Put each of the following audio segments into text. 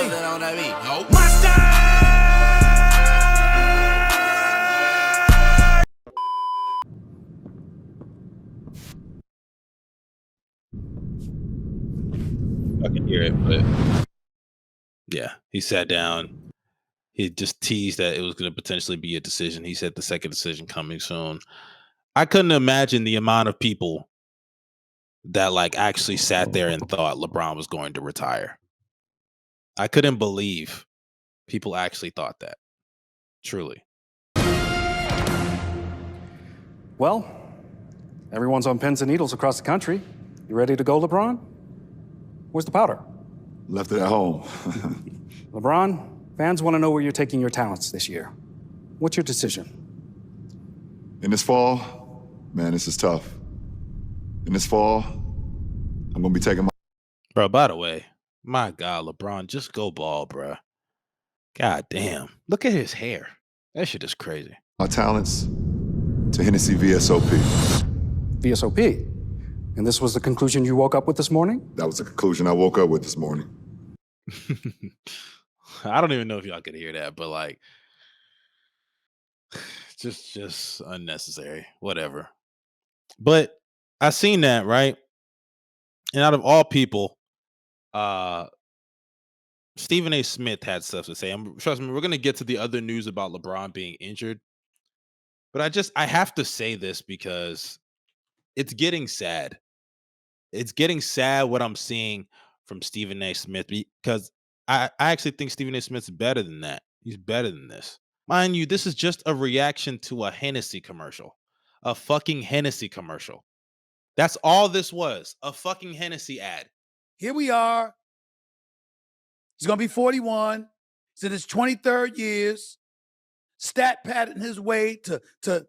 put that on that beat. Nope. I can hear it, but yeah, he sat down. He just teased that it was going to potentially be a decision. He said the second decision coming soon. I couldn't imagine the amount of people that like actually sat there and thought LeBron was going to retire. I couldn't believe people actually thought that. Truly. Well, everyone's on pins and needles across the country. You ready to go, LeBron? Where's the powder? Left it at home. LeBron, fans want to know where you're taking your talents this year. What's your decision? In this fall, man, this is tough. In this fall, I'm going to be taking my... Bro, by the way, my God, LeBron, just go ball, bro. God damn. Look at his hair. That shit is crazy. my talents to Hennessy VSOP. VSOP? And this was the conclusion you woke up with this morning? That was the conclusion I woke up with this morning. I don't even know if y'all could hear that, but like, just unnecessary. Whatever. But I seen that, right? And out of all people, Stephen A. Smith had stuff to say. Trust me, we're gonna get to the other news about LeBron being injured. But I have to say this because it's getting sad. It's getting sad what I'm seeing from Stephen A. Smith because I actually think Stephen A. Smith's better than that. He's better than this. Mind you, this is just a reaction to a Hennessy commercial. A fucking Hennessy commercial. That's all this was. A fucking Hennessy ad. Here we are. He's going to be 41. He's in his 23rd years. Stat padding his way to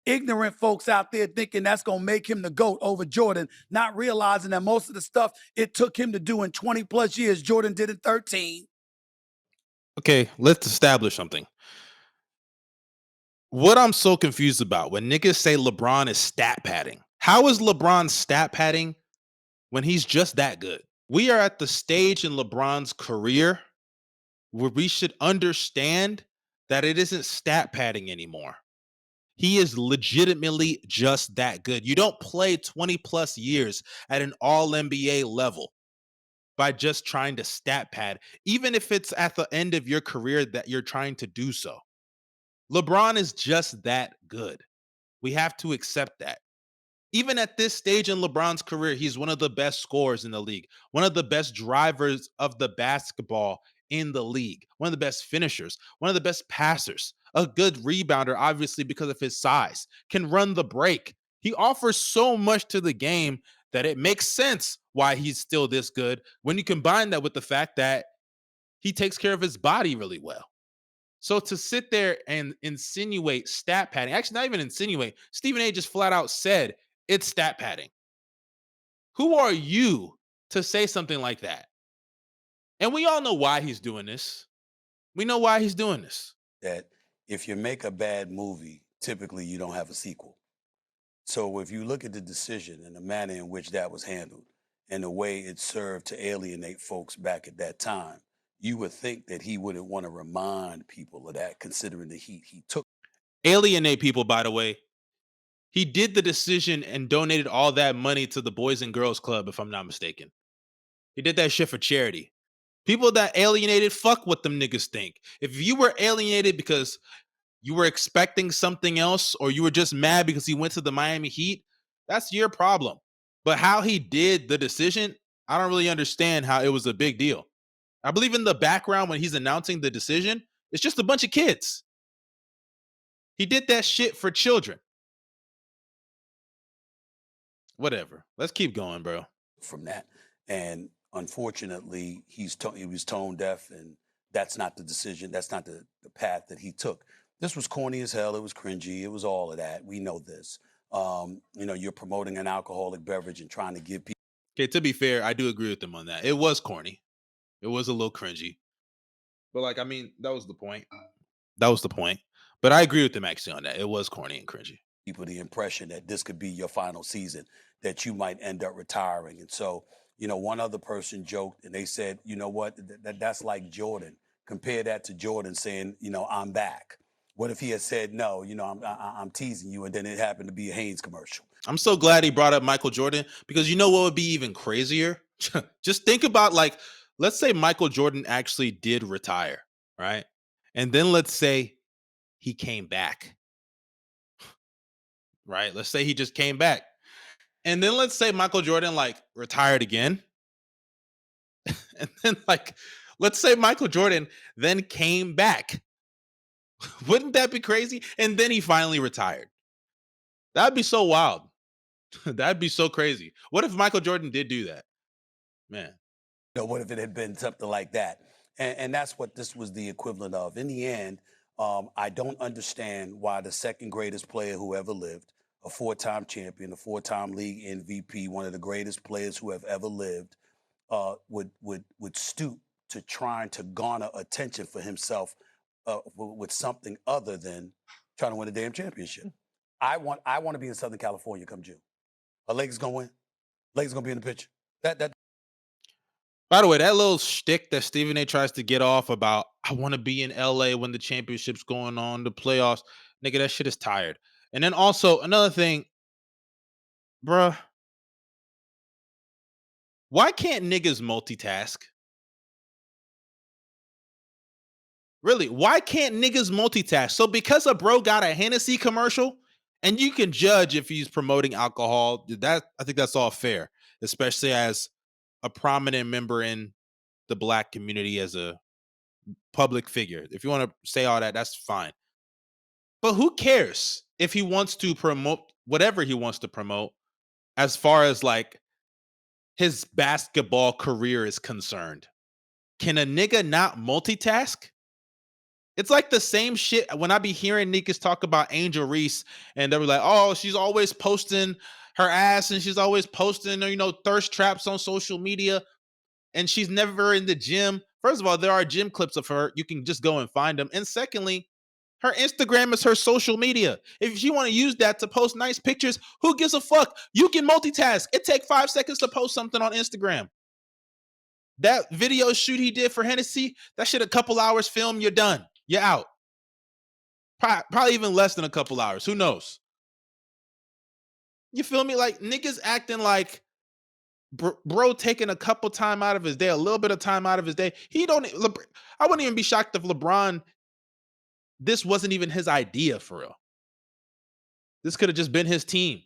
ignorant folks out there thinking that's going to make him the GOAT over Jordan, not realizing that most of the stuff it took him to do in 20 plus years, Jordan did in 13. Okay, let's establish something. What I'm so confused about when niggas say LeBron is stat padding. How is LeBron stat padding when he's just that good? We are at the stage in LeBron's career where we should understand that it isn't stat padding anymore. He is legitimately just that good. You don't play 20 plus years at an all NBA level by just trying to stat pad, even if it's at the end of your career that you're trying to do so. LeBron is just that good. We have to accept that. Even at this stage in LeBron's career, he's one of the best scorers in the league, one of the best drivers of the basketball in the league, one of the best finishers, one of the best passers, a good rebounder, obviously because of his size, can run the break. He offers so much to the game that it makes sense why he's still this good when you combine that with the fact that he takes care of his body really well. So to sit there and insinuate stat padding, actually not even insinuate, Stephen A. just flat out said it's stat padding. Who are you to say something like that? And we all know why he's doing this. We know why he's doing this. That if you make a bad movie, typically you don't have a sequel. So if you look at the decision and the manner in which that was handled and the way it served to alienate folks back at that time, you would think that he wouldn't want to remind people of that, considering the heat he took. Alienate people, by the way. He did the decision and donated all that money to the Boys and Girls Club, if I'm not mistaken. He did that shit for charity. People that alienated, fuck what them niggas think. If you were alienated because you were expecting something else or you were just mad because he went to the Miami Heat, that's your problem. But how he did the decision, I don't really understand how it was a big deal. I believe in the background when he's announcing the decision, it's just a bunch of kids. He did that shit for children. Whatever. Let's keep going, bro. From that. And unfortunately, he was tone deaf, and that's not the decision. That's not the path that he took. This was corny as hell. It was cringy. It was all of that. We know this. You're promoting an alcoholic beverage and trying to give people. Okay, to be fair, I do agree with him on that. It was corny. It was a little cringy. But that was the point. That was the point. But I agree with him actually on that. It was corny and cringy. People the impression that this could be your final season, that you might end up retiring. And so one other person joked and they said, you know what, that's like Jordan. Compare that to Jordan saying, I'm back. What if he had said, no, I'm teasing you, and then it happened to be a Hanes commercial? I'm so glad he brought up Michael Jordan, because you know what would be even crazier? Just think about, like, let's say Michael Jordan actually did retire, right? And then let's say he came back, right? Let's say he just came back. And then let's say Michael Jordan like retired again. And then let's say Michael Jordan then came back. Wouldn't that be crazy? And then he finally retired. That'd be so wild. That'd be so crazy. What if Michael Jordan did do that? Man. What if it had been something like that? And that's what this was the equivalent of. In the end, I don't understand why the second greatest player who ever lived, a 4-time champion, a 4-time league MVP, one of the greatest players who have ever lived, would stoop to trying to garner attention for himself with something other than trying to win a damn championship. I want to be in Southern California come June. Are Lakers gonna win? Lakers gonna be in the picture. By the way, that little shtick that Stephen A tries to get off about, I want to be in LA when the championship's going on, the playoffs, nigga, that shit is tired. And then also another thing, bruh, why can't niggas multitask? Really, why can't niggas multitask? So because a bro got a Hennessy commercial, and you can judge if he's promoting alcohol, I think that's all fair, especially as a prominent member in the black community, as a public figure. If you want to say all that, that's fine. But who cares if he wants to promote whatever he wants to promote as far as like his basketball career is concerned? Can a nigga not multitask? It's like the same shit when I be hearing niggas talk about Angel Reese, and they were like, oh, she's always posting her ass, and she's always posting, thirst traps on social media, and she's never in the gym. First of all, there are gym clips of her. You can just go and find them. And secondly, her Instagram is her social media. If you want to use that to post nice pictures, who gives a fuck? You can multitask. It takes 5 seconds to post something on Instagram. That video shoot he did for Hennessy, that shit a couple hours film, you're done. You're out. Probably even less than a couple hours. Who knows? You feel me? Like, niggas acting like bro taking a couple time out of his day, a little bit of time out of his day. I wouldn't even be shocked if LeBron, this wasn't even his idea for real. This could have just been his team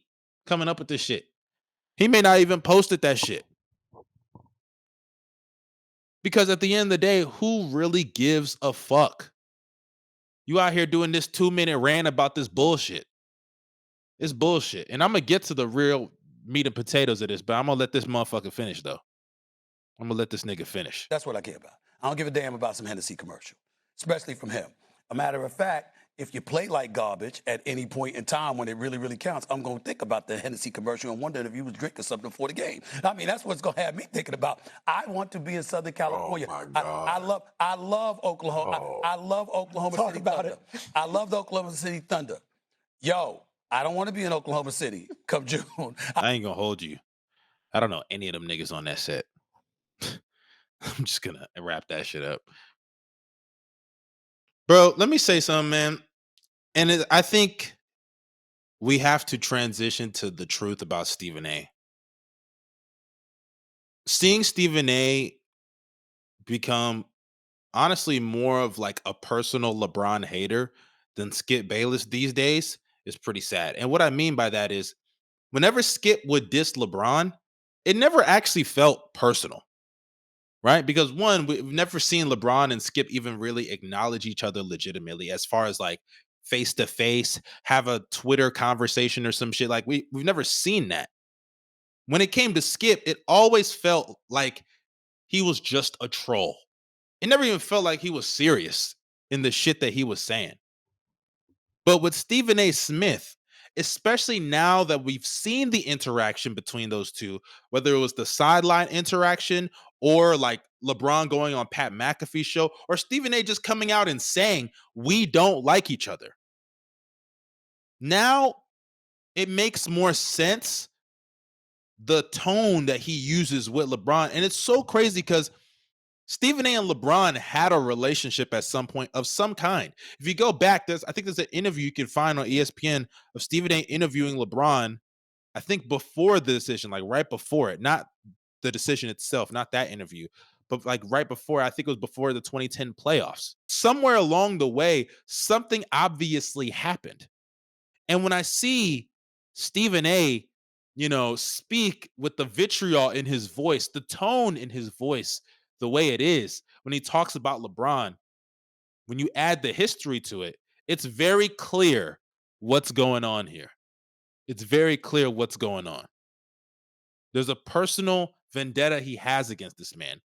coming up with this shit. He may not even posted that shit. Because at the end of the day, who really gives a fuck? You out here doing this 2-minute rant about this bullshit. It's bullshit. And I'm going to get to the real meat and potatoes of this, but I'm going to let this motherfucker finish, though. I'm going to let this nigga finish. That's what I care about. I don't give a damn about some Hennessy commercial, especially from him. A matter of fact, if you play like garbage at any point in time when it really, really counts, I'm going to think about the Hennessy commercial and wonder if you was drinking something before the game. I mean, that's what's going to have me thinking about. I want to be in Southern California. Oh, my God. I love Oklahoma. Oh. I love Oklahoma Talk City about Thunder. I love the Oklahoma City Thunder. Yo, I don't want to be in Oklahoma City come June. I ain't going to hold you. I don't know any of them niggas on that set. I'm just going to wrap that shit up. Bro, let me say something, man. And I think we have to transition to the truth about Stephen A. Seeing Stephen A become honestly more of like a personal LeBron hater than Skip Bayless these days is pretty sad. And what I mean by that is, whenever Skip would diss LeBron, it never actually felt personal. Right? Because one, we've never seen LeBron and Skip even really acknowledge each other legitimately, as far as like face to face, have a Twitter conversation or some shit. Like we've never seen that. When it came to Skip, it always felt like he was just a troll. It never even felt like he was serious in the shit that he was saying. But with Stephen A. Smith, especially now that we've seen the interaction between those two, whether it was the sideline interaction or like LeBron going on Pat McAfee's show, or Stephen A. just coming out and saying, we don't like each other. Now it makes more sense the tone that he uses with LeBron. And it's so crazy because Stephen A and LeBron had a relationship at some point of some kind. If you go back, I think there's an interview you can find on ESPN of Stephen A interviewing LeBron, I think before the decision, like right before it, not the decision itself, not that interview, but like right before, I think it was before the 2010 playoffs. Somewhere along the way, something obviously happened. And when I see Stephen A, speak with the vitriol in his voice, the tone in his voice, the way it is when he talks about LeBron, when you add the history to it, it's very clear what's going on here. It's very clear what's going on. There's a personal vendetta he has against this man.